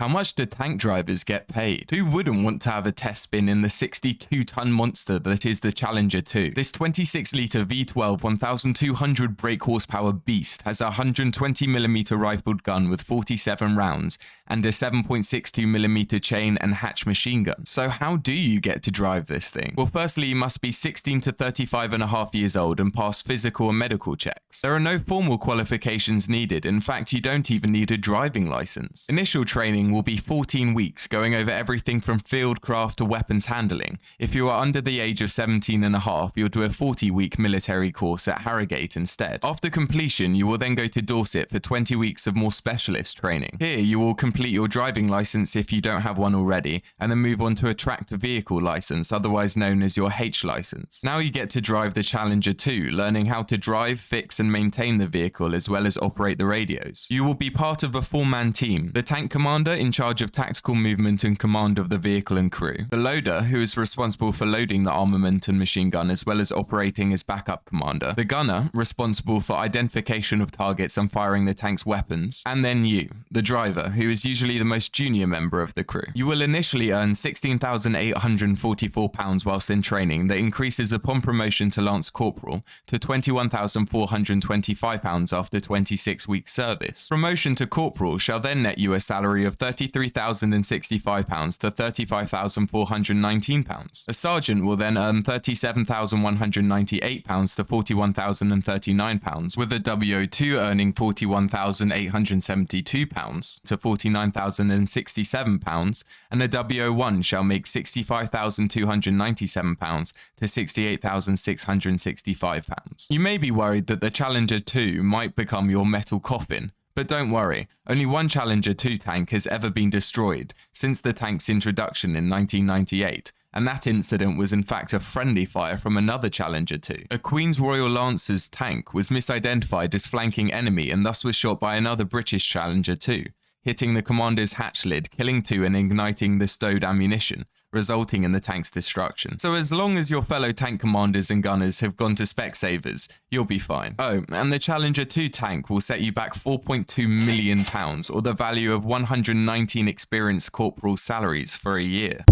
How much do tank drivers get paid? Who wouldn't want to have a test spin in the 62-ton monster that is the Challenger 2? This 26-litre V12 1,200 brake horsepower beast has a 120mm rifled gun with 47 rounds and a 7.62mm chain and hatch machine gun. So how do you get to drive this thing? Well, firstly, you must be 16 to 35 and a half years old and pass physical and medical checks. There are no formal qualifications needed. In fact, you don't even need a driving license. Initial training will be 14 weeks, going over everything from fieldcraft to weapons handling. If you are under the age of 17 and a half, you'll do a 40-week military course at Harrogate instead. After completion, you will then go to Dorset for 20 weeks of more specialist training. Here, you will complete your driving license if you don't have one already, and then move on to a tracked vehicle license, otherwise known as your H license. Now you get to drive the Challenger 2, learning how to drive, fix and maintain the vehicle as well as operate the radios. You will be part of a four-man team: the tank commander in charge of tactical movement and command of the vehicle and crew, the loader who is responsible for loading the armament and machine gun as well as operating as backup commander, the gunner responsible for identification of targets and firing the tank's weapons, and then you, the driver, who is usually the most junior member of the crew. You will initially earn £16,844 whilst in training that increases upon promotion to Lance Corporal to £21,425 after 26 weeks service. Promotion to Corporal shall then net you a salary of £33,065 to £35,419. A sergeant will then earn £37,198 to £41,039, with a WO2 earning £41,872 to £49,067, and a WO1 shall make £65,297 to £68,665. You may be worried that the Challenger 2 might become your metal coffin, but don't worry, only one Challenger 2 tank has ever been destroyed since the tank's introduction in 1998, and that incident was in fact a friendly fire from another Challenger 2. A Queen's Royal Lancers tank was misidentified as flanking enemy and thus was shot by another British Challenger 2, hitting the commander's hatch lid, killing two and igniting the stowed ammunition, resulting in the tank's destruction. So as long as your fellow tank commanders and gunners have gone to Specsavers, you'll be fine. Oh, and the Challenger 2 tank will set you back £4.2 million, or the value of 119 experienced corporal salaries for a year.